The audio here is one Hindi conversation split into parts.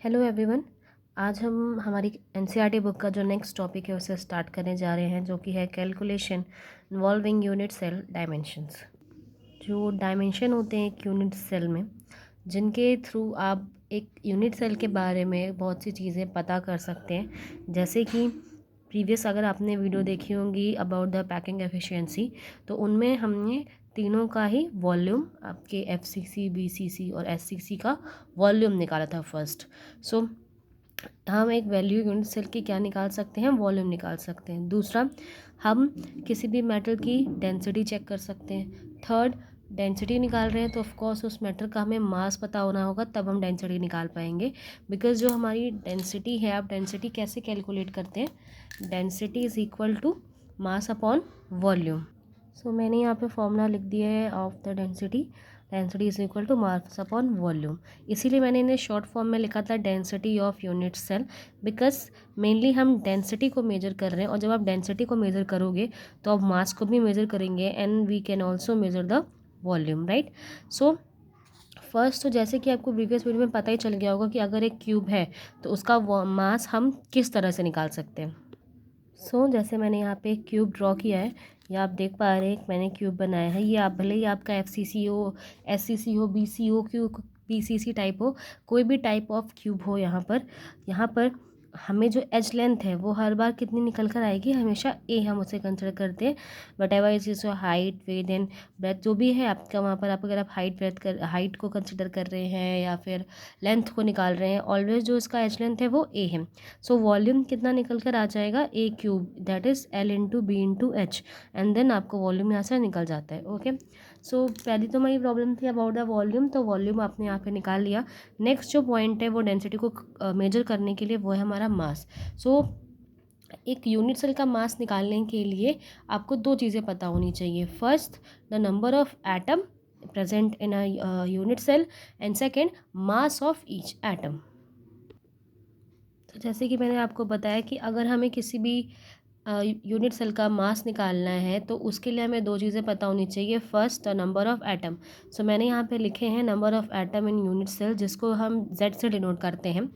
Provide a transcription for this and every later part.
Hello everyone. आज हम हमारी एनसीईआरटी बुक का जो नेक्स्ट टॉपिक है उसे स्टार्ट करने जा रहे हैं, जो कि है calculation involving unit cell dimensions. जो डायमेंशन होते हैं एक यूनिट सेल में, जिनके थ्रू आप एक यूनिट सेल के बारे में बहुत सी चीज़ें पता कर सकते हैं। जैसे कि प्रीवियस अगर आपने वीडियो देखी होंगी अबाउट द पैकिंग एफिशिएंसी, तो उनमें हमने तीनों का ही वॉल्यूम, आपके एफसीसी, बीसीसी और एससीसी का वॉल्यूम निकाला था फर्स्ट। सो हम एक वैल्यू यूनिट सेल की क्या निकाल सकते हैं, वॉल्यूम निकाल सकते हैं। दूसरा, हम किसी भी मेटल की डेंसिटी चेक कर सकते हैं। थर्ड, डेंसिटी निकाल रहे हैं तो ऑफ कोर्स उस मेटल का हमें मास पता होना होगा, तब हम डेंसिटी निकाल पाएंगे। बिकॉज जो हमारी डेंसिटी है, आप डेंसिटी कैसे कैलकुलेट करते हैं, density is equal to mass upon volume. So मैंने यहाँ पे फॉर्मूला लिख दिया है of the density. Density is equal to mass upon volume. इसीलिए मैंने इन्हें शॉर्ट फॉर्म में लिखा था density of unit cell, because mainly हम डेंसिटी को मेजर कर रहे हैं। और जब आप डेंसिटी को मेजर करोगे तो आप मास को भी मेजर करेंगे, and we can also measure the volume, right. So first, तो जैसे कि आपको प्रीवियस वीडियो में पता ही चल गया होगा कि अगर एक क्यूब है तो उसका मास हम किस तरह से निकाल सकते हैं। जैसे मैंने यहाँ पे एक क्यूब ड्रॉ किया है, या आप देख पा रहे हैं मैंने क्यूब बनाया है। ये आप भले ही आपका एफसीसी हो, एससीसी हो, बीसी हो, क्यू पीसीसी टाइप हो, कोई भी टाइप ऑफ क्यूब हो, यहाँ पर हमें जो एज लेंथ है वो हर बार कितनी निकल कर आएगी, हमेशा ए हम उसे कंसिडर करते हैं। Whatever is height, weight and breadth, जो भी है आपका वहाँ पर, आप अगर आप हाइट को कंसिडर कर रहे हैं या फिर लेंथ को निकाल रहे हैं, ऑलवेज जो इसका एज लेंथ है वो ए है। सो वॉल्यूम कितना निकल कर आ जाएगा, a cube, that is l into b into h, and then आपको वॉल्यूम यहाँ से निकल जाता है। ओके, सो पहली तो हमारी प्रॉब्लम थी अबाउट द वॉल्यूम, तो वॉल्यूम आपने यहाँ पे निकाल लिया। नेक्स्ट जो पॉइंट है वो डेंसिटी को मेजर करने के लिए, वो है हमारा मास। सो एक यूनिट सेल का मास निकालने के लिए आपको दो चीज़ें पता होनी चाहिए। First, the number of atom present in a unit cell, and second, mass of each atom. तो जैसे कि मैंने आपको बताया कि अगर हमें किसी भी यूनिट सेल का मास निकालना है तो उसके लिए हमें दो चीज़ें पता होनी चाहिए। First, number of atom. So मैंने यहाँ पे लिखे हैं number of atom in unit cell, जिसको हम जेड से डिनोट करते हैं,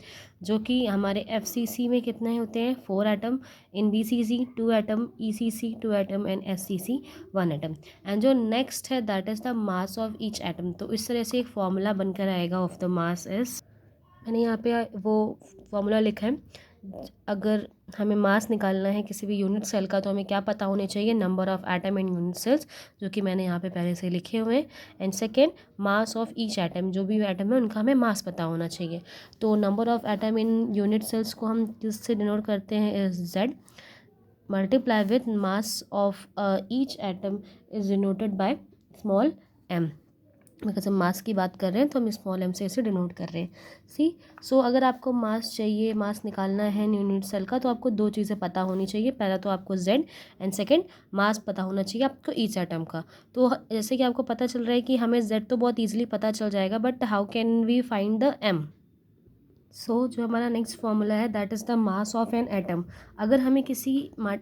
जो कि हमारे एफसीसी में कितने होते हैं, 4 atom, in BCC 2 atom, ECC 2 atom, and SCC 1 atom. And जो नेक्स्ट है that is the mass of each atom. तो इस तरह से एक फॉर्मूला बनकर आएगा ऑफ द मास इज, मैंने यहाँ पे वो फॉर्मूला लिखा है। अगर हमें मास निकालना है किसी भी यूनिट सेल का, तो हमें क्या पता होने चाहिए, number of atom in unit cells, जो कि मैंने यहाँ पे पहले से लिखे हुए हैं, and second, mass of each atom, जो भी एटम है उनका हमें मास पता होना चाहिए। तो number of atom in unit cells को हम किससे डिनोट करते हैं, is Z, multiply with mass of each atom is denoted by small M. Because हम मास की बात कर रहे हैं तो हम स्मॉल एम से इसे डिनोट कर रहे हैं। सो अगर आपको मास चाहिए, मास निकालना है यूनिट सेल का, तो आपको दो चीज़ें पता होनी चाहिए। पहला तो आपको जेड, एंड सेकंड, मास पता होना चाहिए आपको ईच एटम का। तो जैसे कि आपको पता चल रहा है कि हमें जेड तो बहुत ईजिली पता चल जाएगा, but how can we find the M. जो हमारा नेक्स्ट फॉर्मूला है that is the mass of an atom. अगर हमें किसी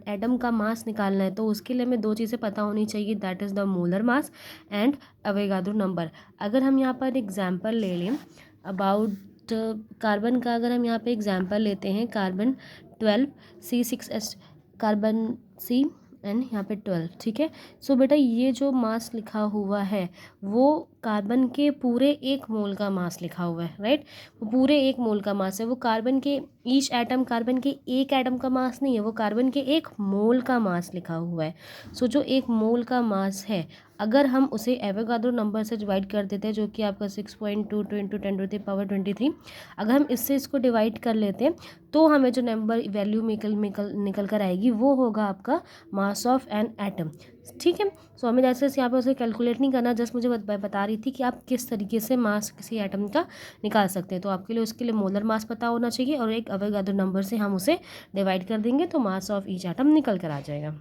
एटम का मास निकालना है तो उसके लिए हमें दो चीज़ें पता होनी चाहिए, that is the molar mass and Avogadro number. अगर हम यहाँ पर एग्जांपल ले लें अबाउट कार्बन का, अगर हम यहाँ पे एग्जांपल लेते हैं, carbon 12 C6H, carbon C and यहाँ पे 12, ठीक है। बेटा ये जो मास लिखा हुआ है वो कार्बन के पूरे 1 मोल का मास लिखा हुआ है, राइट। वो पूरे 1 मोल का मास है। वो कार्बन के ईच एटम, कार्बन के एक एटम का मास नहीं है, वो कार्बन के 1 मोल का मास लिखा हुआ है। जो 1 मोल का मास है, अगर हम उसे एवोगाड्रो नंबर से डिवाइड कर देते हैं, जो कि आपका 6.22 इंटू 10⁻23, अगर हम इससे इसको डिवाइड कर लेते हैं तो हमें जो नंबर वैल्यू निकल कर आएगी वो होगा आपका मास ऑफ एन एटम, ठीक है। हमें जैसे यहाँ पे उसे कैलकुलेट नहीं करना, जस्ट मुझे बता रही थी कि आप किस तरीके से मास किसी एटम का निकाल सकते हैं। तो आपके लिए उसके लिए मोलर मास पता होना चाहिए, और एक एवोगाड्रो नंबर से हम उसे डिवाइड कर देंगे तो मास ऑफ ईच एटम निकल कर आ जाएगा।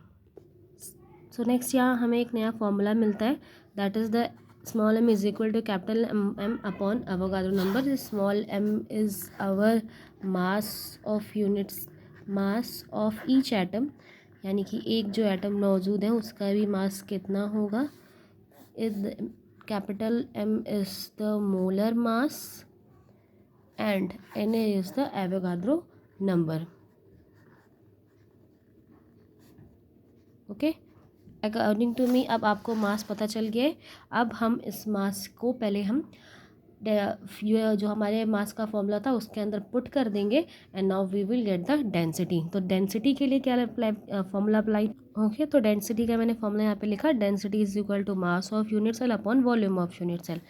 नेक्स्ट यहाँ हमें एक नया फॉर्मूला मिलता है, that is the small M is equal to capital M upon Avogadro number. Small M is our mass of units, mass of each atom, यानी कि एक जो एटम मौजूद है उसका भी मास कितना होगा। Capital M is the molar mass and Na is the Avogadro number. Okay, according to me अब आपको मास पता चल गया है। अब हम इस मास को पहले हम जो हमारे मास का फॉर्मूला था उसके अंदर पुट कर देंगे and now we will get the density. तो डेंसिटी के लिए क्या फॉर्मूला अप्लाई, ओके, तो डेंसिटी का मैंने फॉर्मूला यहाँ पे लिखा, density is equal to mass of unit cell upon volume of unit cell.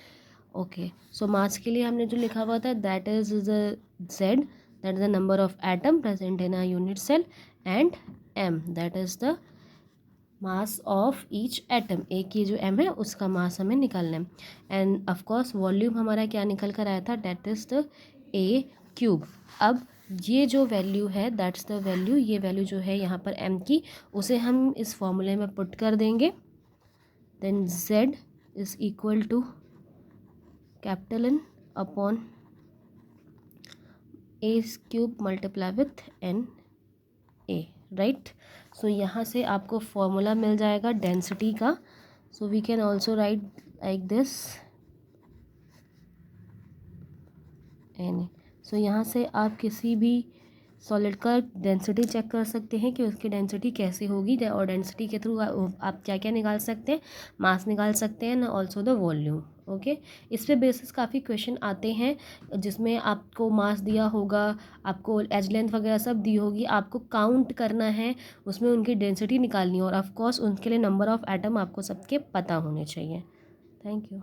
Okay, so mass के लिए हमने जो लिखा हुआ था that is the Z, that is the number of atom present in a unit cell, and M that is the mass of each atom, एक ये जो m है उसका मास हमें निकालना है। एंड ऑफ कोर्स वॉल्यूम हमारा क्या निकल कर आया था, that is the A cube. अब ये जो वैल्यू है दैट्स द वैल्यू, ये वैल्यू जो है यहाँ पर m की, उसे हम इस फॉर्मूले में पुट कर देंगे। Then z is equal to capital N upon a cube multiply with n a, right. So यहाँ से आपको फॉर्मूला मिल जाएगा डेंसिटी का। So we can also write like this n. So यहाँ से आप किसी भी सॉलिड का डेंसिटी चेक कर सकते हैं कि उसकी डेंसिटी कैसे होगी, और डेंसिटी के थ्रू आप क्या क्या निकाल सकते हैं, मास निकाल सकते हैं, ऑल्सो द वॉल्यूम। ओके, इस पे बेसिस काफ़ी क्वेश्चन आते हैं जिसमें आपको मास दिया होगा, आपको एज लेंथ वगैरह सब दी होगी, आपको काउंट करना है, उसमें उनकी डेंसिटी निकालनी है, और ऑफ कोर्स उनके लिए नंबर ऑफ़ एटम आपको सबके पता होने चाहिए। Thank you.